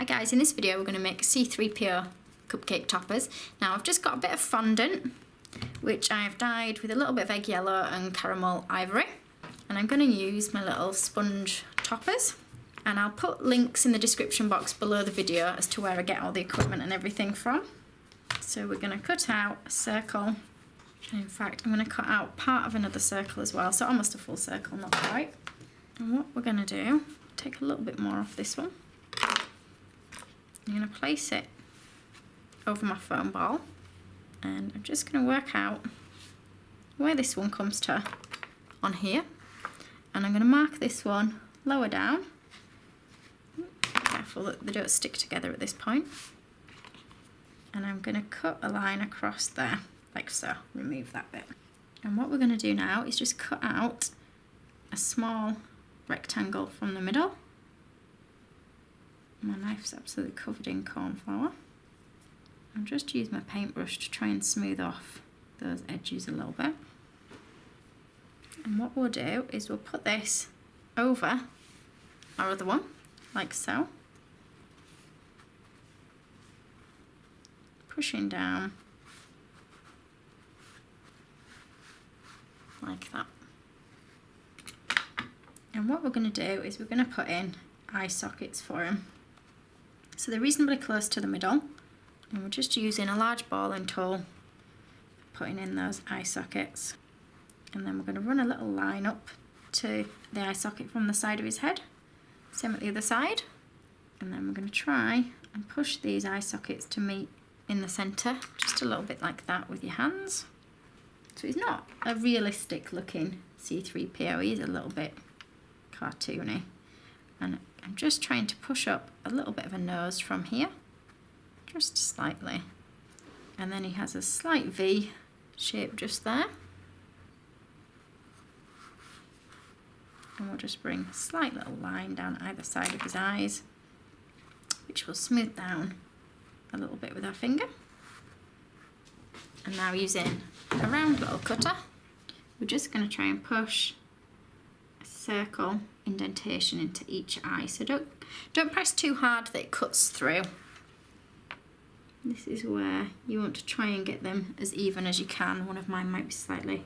guys, in this video we're going to make C-3PO cupcake toppers. Now I've just got a bit of fondant which I've dyed with a little bit of egg yellow and caramel ivory, and I'm going to use my little sponge toppers, and I'll put links in the description box below the video as to where I get all the equipment and everything from. So we're going to cut out a circle, and in fact I'm going to cut out part of another circle as well, so almost a full circle, not quite. And what we're going to do, take a little bit more off this one. I'm going to place it over my foam ball, and I'm just going to work out where this one comes to on here, and I'm going to mark this one lower down. Careful that they don't stick together at this point. And I'm going to cut a line across there, like so, remove that bit. And what we're going to do now is just cut out a small rectangle from the middle. My knife's absolutely covered in corn flour. I'll just use my paintbrush to try and smooth off those edges a little bit. And what we'll do is we'll put this over our other one, like so. Pushing down, like that. And what we're going to do is we're going to put in eye sockets for him. So they're reasonably close to the middle, and we're just using a large balling tool, putting in those eye sockets. And then we're going to run a little line up to the eye socket from the side of his head, same at the other side. And then we're going to try and push these eye sockets to meet in the centre, just a little bit like that with your hands. So he's not a realistic looking C-3PO, he's a little bit cartoony. And I'm just trying to push up a little bit of a nose from here, just slightly. And then he has a slight V shape just there. And we'll just bring a slight little line down either side of his eyes, which will smooth down a little bit with our finger. And now using a round little cutter, we're just going to try and push a circle indentation into each eye. So don't press too hard that it cuts through. This is where you want to try and get them as even as you can. One of mine might be slightly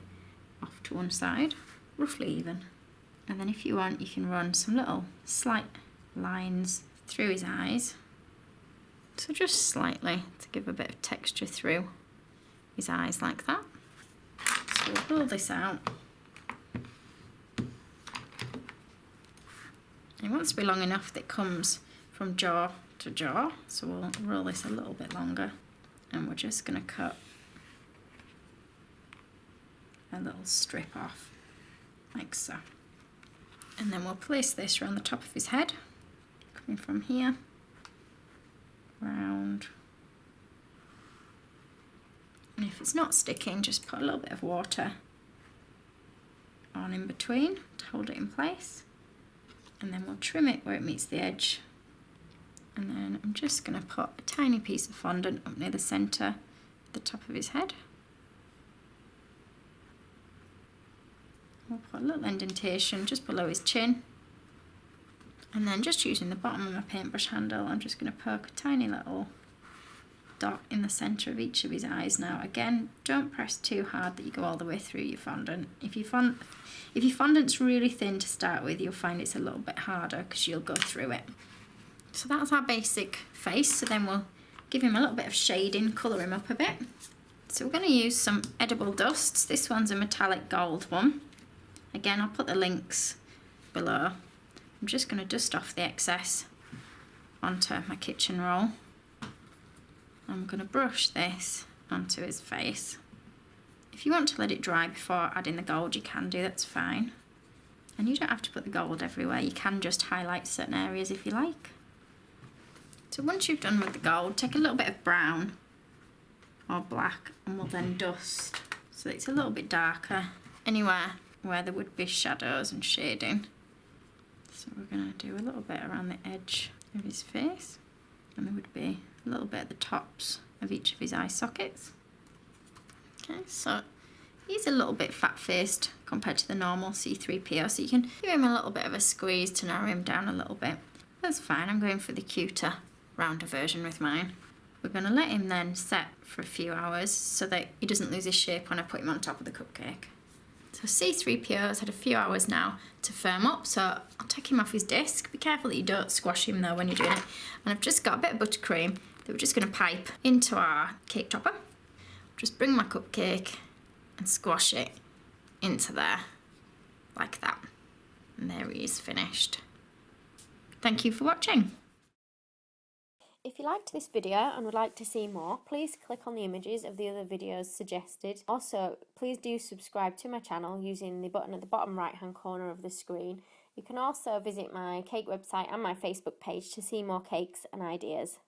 off to one side, roughly even. And then if you want, you can run some little slight lines through his eyes. So just slightly to give a bit of texture through his eyes like that. So we'll roll this out. It wants to be long enough that it comes from jaw to jaw. So we'll roll this a little bit longer, and we're just going to cut a little strip off, like so. And then we'll place this around the top of his head, coming from here, round. And if it's not sticking, just put a little bit of water on in between to hold it in place. And then we'll trim it where it meets the edge. And then I'm just going to put a tiny piece of fondant up near the centre at the top of his head. We'll put a little indentation just below his chin. And then just using the bottom of my paintbrush handle, I'm just going to poke a tiny little dot in the centre of each of his eyes now. Again, don't press too hard that you go all the way through your fondant. If your fondant's really thin to start with, you'll find it's a little bit harder because you'll go through it. So that's our basic face. So then we'll give him a little bit of shading, colour him up a bit. So we're going to use some edible dusts. This one's a metallic gold one. Again, I'll put the links below. I'm just going to dust off the excess onto my kitchen roll. I'm going to brush this onto his face. If you want to let it dry before adding the gold, you can do, that's fine. And you don't have to put the gold everywhere, you can just highlight certain areas if you like. So once you've done with the gold, take a little bit of brown or black, and we'll then dust so it's a little bit darker anywhere where there would be shadows and shading. So we're going to do a little bit around the edge of his face, and there would be a little bit at the tops of each of his eye sockets. Okay, so he's a little bit fat-faced compared to the normal C-3PO, so you can give him a little bit of a squeeze to narrow him down a little bit. That's fine, I'm going for the cuter rounder version with mine. We're going to let him then set for a few hours so that he doesn't lose his shape when I put him on top of the cupcake. So C-3PO has had a few hours now to firm up, so I'll take him off his disc. Be careful that you don't squash him though when you're doing it. And I've just got a bit of buttercream that we're just going to pipe into our cake topper. Just bring my cupcake and squash it into there, like that. And there he is finished. Thank you for watching. If you liked this video and would like to see more, please click on the images of the other videos suggested. Also, please do subscribe to my channel using the button at the bottom right hand corner of the screen. You can also visit my cake website and my Facebook page to see more cakes and ideas.